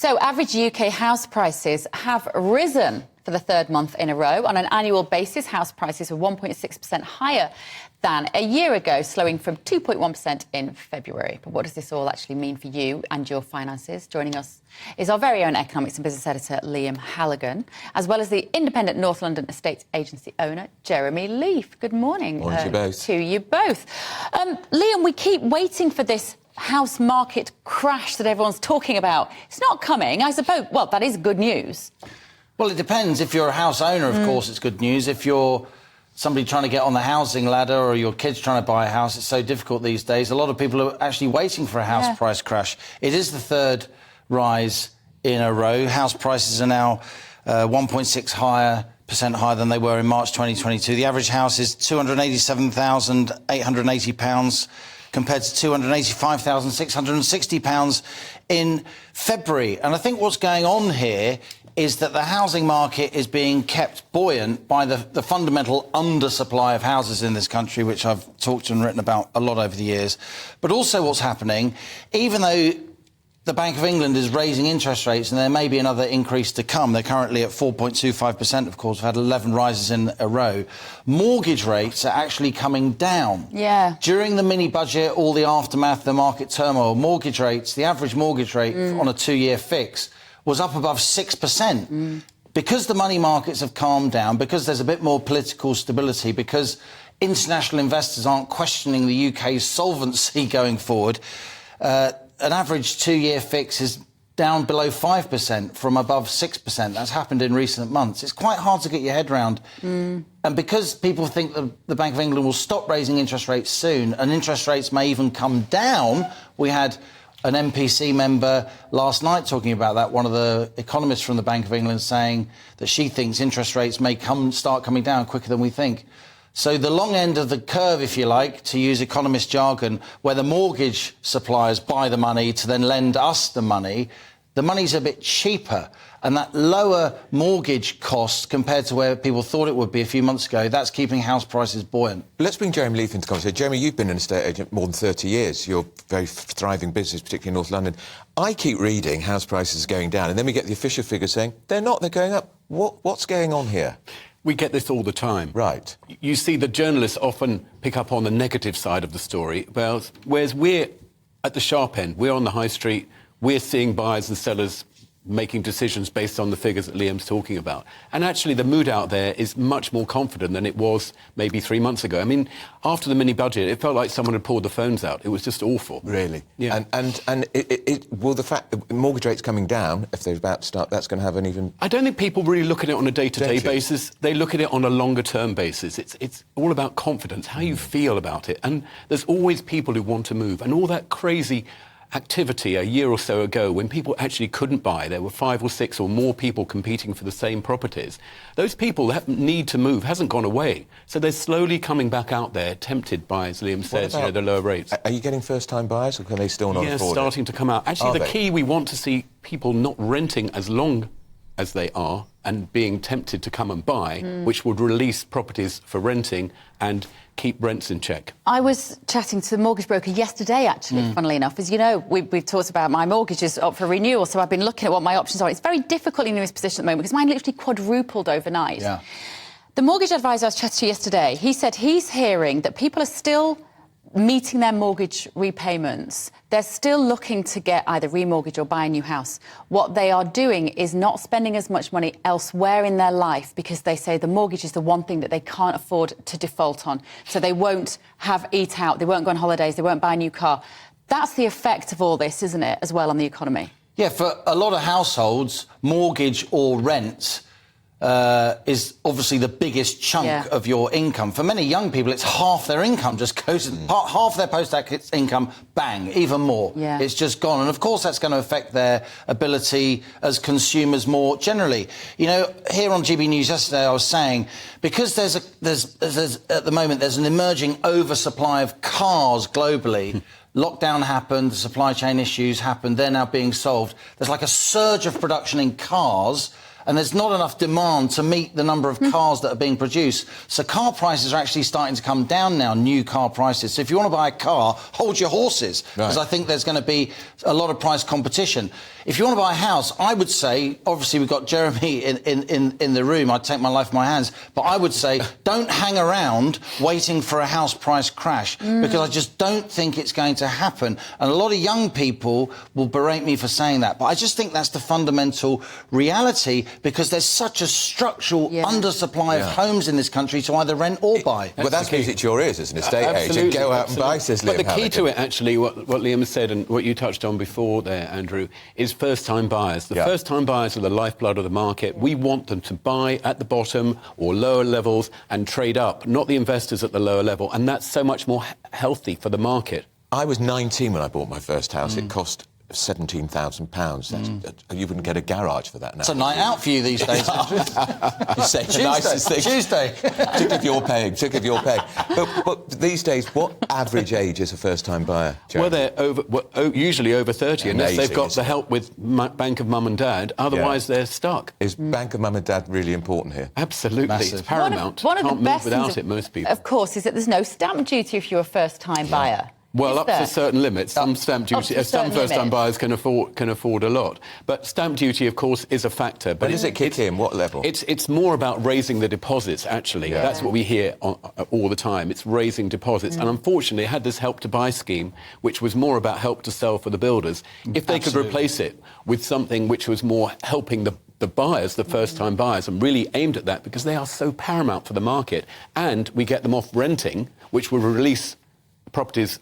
So average UK house prices have risen for the third month in a row. On an annual basis, house prices were 1.6% higher than a year ago, slowing from 2.1% in February. But what does this all actually mean for you and your finances? Joining us is our very own economics and business editor, Liam Halligan, as well as the independent North London estate agency owner, Jeremy Leaf. Good morning, Morning to you both. To you both. Liam, we keep waiting for this house market crash that everyone's talking about. It's not coming, I suppose. Well, that is good news. Well, it depends. If you're a house owner, of course, it's good news. If you're somebody trying to get on the housing ladder or your kids trying to buy a house, it's so difficult these days. A lot of people are actually waiting for a house price crash. It is the third rise in a row. House prices are now 1.6% higher than they were in March 2022. The average house is £287,880 compared to £285,660 in February. And I think what's going on here is that the housing market is being kept buoyant by the fundamental undersupply of houses in this country, which I've talked and written about a lot over the years. But also what's happening, even though the Bank of England is raising interest rates, and there may be another increase to come. They're currently at 4.25%, of course. We've had 11 rises in a row. Mortgage rates are actually coming down. Yeah. During the mini-budget, all the aftermath, the market turmoil, mortgage rates, the average mortgage rate on a 2-year fix was up above 6%. Because the money markets have calmed down, because there's a bit more political stability, because international investors aren't questioning the UK's solvency going forward, an average 2-year fix is down below 5% from above 6%. That's happened in recent months. It's quite hard to get your head around. And because people think that the Bank of England will stop raising interest rates soon, and interest rates may even come down, we had an MPC member last night talking about that, one of the economists from the Bank of England saying that she thinks interest rates may start coming down quicker than we think. So the long end of the curve, if you like, to use economist jargon, where the mortgage suppliers buy the money to then lend us the money's a bit cheaper. And that lower mortgage cost compared to where people thought it would be a few months ago, that's keeping house prices buoyant. Let's bring Jeremy Leaf into conversation. Jeremy, you've been an estate agent more than 30 years. You're a very thriving business, particularly in North London. I keep reading house prices going down, and then we get the official figures saying they're not, they're going up. What's going on here? We get this all the time. Right. You see the journalists often pick up on the negative side of the story, whereas we're at the sharp end. We're on the high street. We're seeing buyers and sellers making decisions based on the figures that Liam's talking about. And actually, the mood out there is much more confident than it was maybe 3 months ago. I mean, after the mini-budget, it felt like someone had pulled the phones out. It was just awful. Really? Yeah. And will the fact that mortgage rates coming down, if they're about to start, that's going to have an even... I don't think people really look at it on a day-to-day basis. They look at it on a longer-term basis. It's all about confidence, how you feel about it. And there's always people who want to move. And all that crazy activity a year or so ago when people actually couldn't buy, there were 5 or 6 or more people competing for the same properties. Those people that need to move hasn't gone away. So they're slowly coming back out there, tempted by, as Liam says, the lower rates. Are you getting first-time buyers, or can they still not afford it? Yeah, starting to come out. Actually, the key, we want to see people not renting as long as they are and being tempted to come and buy, which would release properties for renting and keep rents in check. I was chatting to the mortgage broker yesterday, actually, funnily enough. As you know, we've talked about my mortgage is up for renewal, so I've been looking at what my options are. It's very difficult in this position at the moment because mine literally quadrupled overnight. Yeah. The mortgage advisor I was chatting to yesterday, he said he's hearing that people are still meeting their mortgage repayments. They're still looking to get either remortgage or buy a new house. What they are doing is not spending as much money elsewhere in their life because they say the mortgage is the one thing that they can't afford to default on. So they won't eat out, they won't go on holidays, they won't buy a new car. That's the effect of all this, isn't it, as well on the economy? Yeah, for a lot of households, mortgage or rent is obviously the biggest chunk of your income. For many young people, it's half their income just goes, half their post-tax income, bang, even more. Yeah. It's just gone. And of course, that's going to affect their ability as consumers more generally. You know, here on GB News yesterday, I was saying, because there's at the moment, there's an emerging oversupply of cars globally. Lockdown happened, the supply chain issues happened, they're now being solved. There's like a surge of production in cars, and there's not enough demand to meet the number of cars that are being produced. So car prices are actually starting to come down now, new car prices. So if you want to buy a car, hold your horses, because I think there's going to be a lot of price competition. if you want to buy a house, I would say, obviously we've got Jeremy in the room, I'd take my life in my hands, but I would say don't hang around waiting for a house price crash, because I just don't think it's going to happen. And a lot of young people will berate me for saying that, but I just think that's the fundamental reality, because there's such a structural undersupply of homes in this country to either rent or buy. Well, that's music to your ears as an estate agent. Go out and buy, says Liam. But the key Halligan. to it, actually, what Liam has said and what you touched on before there, Andrew, is first-time buyers. The first-time buyers are the lifeblood of the market. We want them to buy at the bottom or lower levels and trade up, not the investors at the lower level. And that's so much more healthy for the market. I was 19 when I bought my first house. It cost £17,000. You wouldn't get a garage for that now. It's a night out for you these days. You say the nicest thing. Tuesday. Took if you're paying. But these days, what average age is a first-time buyer, Jeremy? Well, they're usually over 30, unless Amazing, they've got the help with Bank of Mum and Dad. Otherwise, they're stuck. Is Bank of Mum and Dad really important here? Absolutely. Massive. It's paramount. One of Can't the move best without things, it, most people. of course, is that there's no stamp duty if you're a first-time buyer. Well, up to certain limits. Some stamp duty, some first-time buyers can afford a lot. But stamp duty, of course, is a factor. But When does it kick in? What level? It's more about raising the deposits, actually. Yeah. That's what we hear all the time. It's raising deposits. And unfortunately, it had this Help to Buy scheme, which was more about help to sell for the builders. If they could replace it with something which was more helping the buyers, the first-time buyers, and really aimed at that, because they are so paramount for the market, and we get them off renting, which will release properties,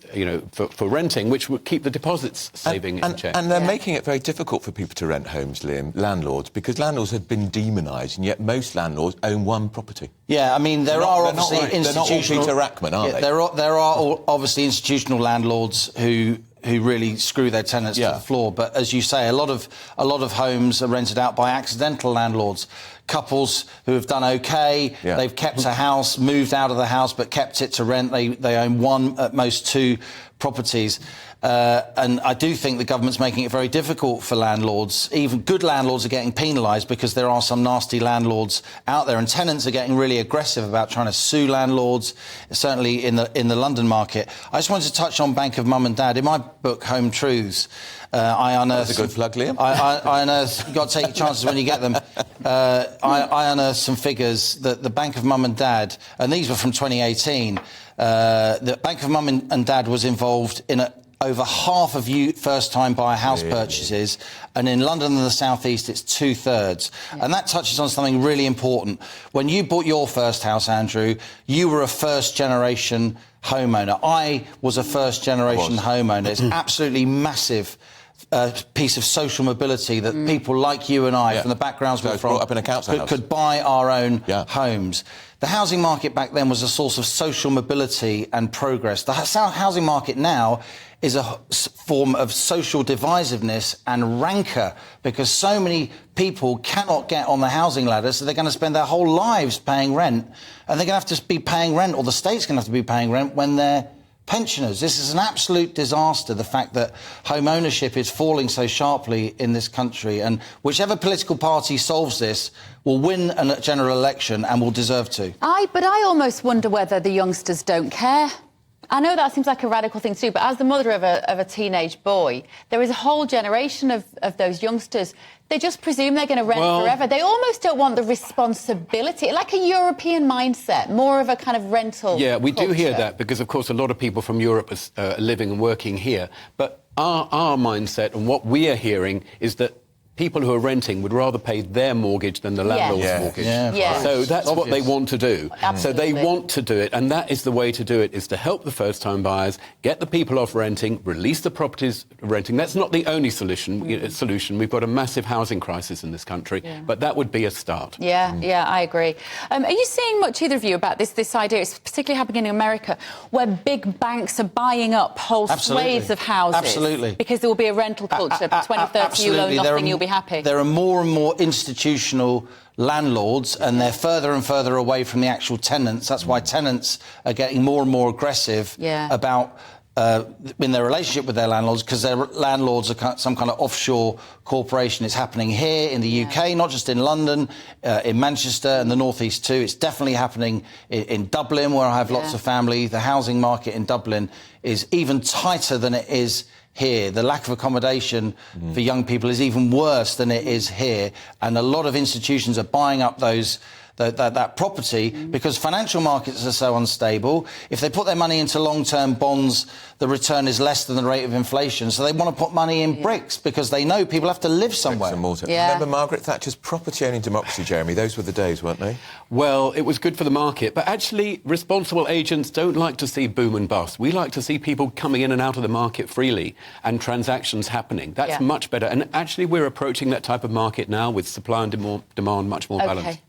for renting, which would keep the deposits saving in check. And they're making it very difficult for people to rent homes, Liam, landlords, because landlords have been demonised, and yet most landlords own one property. Yeah, I mean, there are obviously institutional... They're not all Peter Rackman, are they? There are obviously institutional landlords who really screw their tenants to the floor. But as you say, a lot of homes are rented out by accidental landlords. Couples who have done OK, they've kept a house, moved out of the house, but kept it to rent. They own one, at most two properties. And I do think the government's making it very difficult for landlords. Even good landlords are getting penalised, because there are some nasty landlords out there, and tenants are getting really aggressive about trying to sue landlords, certainly in the London market. I just wanted to touch on Bank of Mum and Dad. In my book, Home Truths, I unearthed... That's a good plug, Liam. I unearthed... You've got to take your chances when you get them. I unearthed some figures that the Bank of Mum and Dad, and these were from 2018, the Bank of Mum and Dad was involved in over half of first-time buyer house purchases, and in London and the South East, it's 2/3. And that touches on something really important. When you bought your first house, Andrew, you were a first-generation homeowner. I was a first-generation homeowner. It's absolutely massive piece of social mobility that people like you and I, from the backgrounds we're from, brought up in a council house, could buy our own homes. The housing market back then was a source of social mobility and progress. The housing market now is a form of social divisiveness and rancour, because so many people cannot get on the housing ladder, so they're going to spend their whole lives paying rent, and they're going to have to be paying rent, or the state's going to have to be paying rent when they're pensioners. This is an absolute disaster, the fact that home ownership is falling so sharply in this country, and whichever political party solves this will win a general election and will deserve to. But I almost wonder whether the youngsters don't care. I know that seems like a radical thing to do, but as the mother of a teenage boy, there is a whole generation of those youngsters. They just presume they're going to rent forever. They almost don't want the responsibility, like a European mindset, more of a kind of rental Yeah, we culture. do hear that, because, of course, a lot of people from Europe are living and working here. But our mindset and what we are hearing is that people who are renting would rather pay their mortgage than the landlord's mortgage. So that's what they want to do. Absolutely. So they want to do it, and that is the way to do it, is to help the first-time buyers, get the people off renting, release the properties renting. That's not the only solution. We've got a massive housing crisis in this country, but that would be a start. Yeah, I agree. Are you seeing much, either of you, about this idea? It's particularly happening in America, where big banks are buying up whole swathes of houses. Absolutely. Because there will be a rental culture. 20, 30, you own nothing, you'll be happy. There are more and more institutional landlords, and they're further and further away from the actual tenants. That's why tenants are getting more and more aggressive about in their relationship with their landlords, because their landlords are some kind of offshore corporation. It's happening here in the UK, not just in London, in Manchester and the North East too. It's definitely happening in Dublin, where I have lots of family. The housing market in Dublin is even tighter than it is here. The lack of accommodation for young people is even worse than it is here, and a lot of institutions are buying up that property because financial markets are so unstable. If they put their money into long-term bonds, the return is less than the rate of inflation. So they want to put money in bricks because they know people have to live somewhere. Bricks and mortar. Remember Margaret Thatcher's property owning democracy, Jeremy? Those were the days, weren't they? Well, it was good for the market, but actually responsible agents don't like to see boom and bust. We like to see people coming in and out of the market freely and transactions happening. That's much better. And actually we're approaching that type of market now with supply and demand much more balanced.